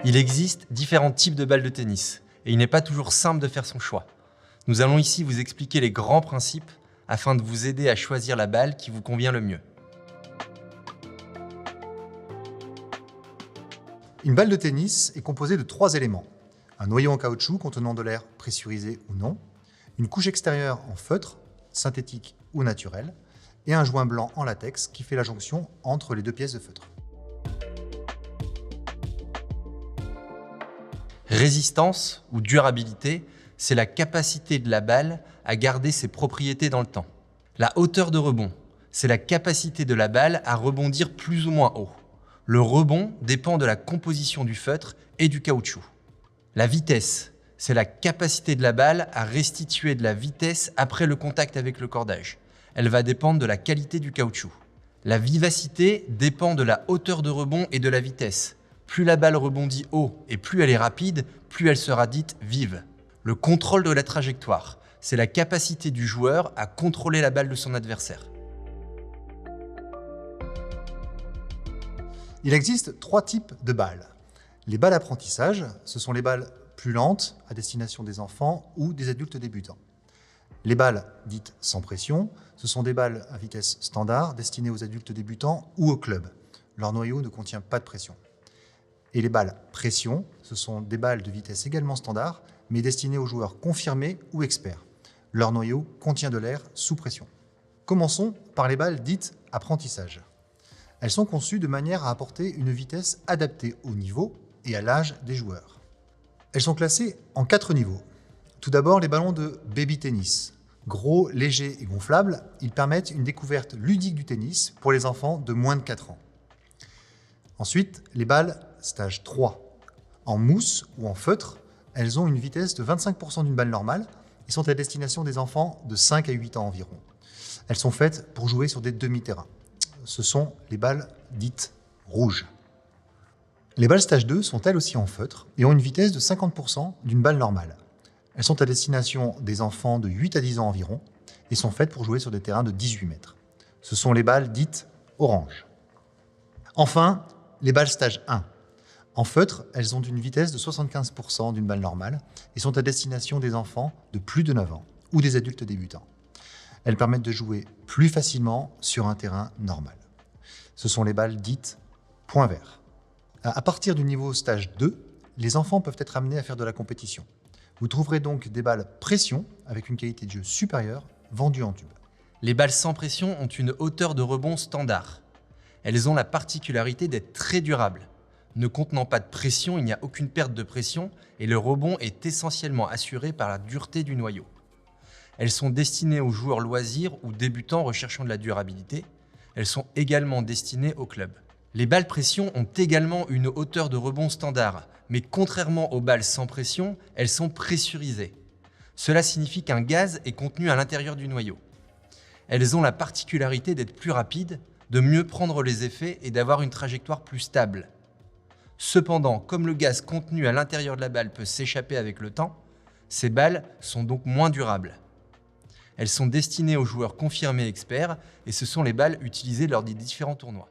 Il existe différents types de balles de tennis et il n'est pas toujours simple de faire son choix. Nous allons ici vous expliquer les grands principes afin de vous aider à choisir la balle qui vous convient le mieux. Une balle de tennis est composée de 3 éléments. Un noyau en caoutchouc contenant de l'air pressurisé ou non, une couche extérieure en feutre, synthétique ou naturel, et un joint blanc en latex qui fait la jonction entre les 2 pièces de feutre. Résistance ou durabilité, c'est la capacité de la balle à garder ses propriétés dans le temps. La hauteur de rebond, c'est la capacité de la balle à rebondir plus ou moins haut. Le rebond dépend de la composition du feutre et du caoutchouc. La vitesse, c'est la capacité de la balle à restituer de la vitesse après le contact avec le cordage. Elle va dépendre de la qualité du caoutchouc. La vivacité dépend de la hauteur de rebond et de la vitesse. Plus la balle rebondit haut et plus elle est rapide, plus elle sera dite vive. Le contrôle de la trajectoire, c'est la capacité du joueur à contrôler la balle de son adversaire. Il existe 3 types de balles. Les balles apprentissage, ce sont les balles plus lentes à destination des enfants ou des adultes débutants. Les balles dites sans pression, ce sont des balles à vitesse standard destinées aux adultes débutants ou au club. Leur noyau ne contient pas de pression. Et les balles pression, ce sont des balles de vitesse également standard, mais destinées aux joueurs confirmés ou experts. Leur noyau contient de l'air sous pression. Commençons par les balles dites apprentissage. Elles sont conçues de manière à apporter une vitesse adaptée au niveau et à l'âge des joueurs. Elles sont classées en 4 niveaux. Tout d'abord, les ballons de baby tennis. Gros, légers et gonflables, ils permettent une découverte ludique du tennis pour les enfants de moins de 4 ans. Ensuite, les balles stage 3. En mousse ou en feutre, elles ont une vitesse de 25% d'une balle normale et sont à destination des enfants de 5 à 8 ans environ. Elles sont faites pour jouer sur des demi-terrains. Ce sont les balles dites rouges. Les balles stage 2 sont elles aussi en feutre et ont une vitesse de 50% d'une balle normale. Elles sont à destination des enfants de 8 à 10 ans environ et sont faites pour jouer sur des terrains de 18 mètres. Ce sont les balles dites orange. Enfin, les balles stage 1. En feutre, elles ont une vitesse de 75% d'une balle normale et sont à destination des enfants de plus de 9 ans ou des adultes débutants. Elles permettent de jouer plus facilement sur un terrain normal. Ce sont les balles dites point vert. À partir du niveau stage 2, les enfants peuvent être amenés à faire de la compétition. Vous trouverez donc des balles pression avec une qualité de jeu supérieure vendues en tube. Les balles sans pression ont une hauteur de rebond standard. Elles ont la particularité d'être très durables. Ne contenant pas de pression, il n'y a aucune perte de pression et le rebond est essentiellement assuré par la dureté du noyau. Elles sont destinées aux joueurs loisirs ou débutants recherchant de la durabilité. Elles sont également destinées au club. Les balles pression ont également une hauteur de rebond standard, mais contrairement aux balles sans pression, elles sont pressurisées. Cela signifie qu'un gaz est contenu à l'intérieur du noyau. Elles ont la particularité d'être plus rapides, de mieux prendre les effets et d'avoir une trajectoire plus stable. Cependant, comme le gaz contenu à l'intérieur de la balle peut s'échapper avec le temps, ces balles sont donc moins durables. Elles sont destinées aux joueurs confirmés experts et ce sont les balles utilisées lors des différents tournois.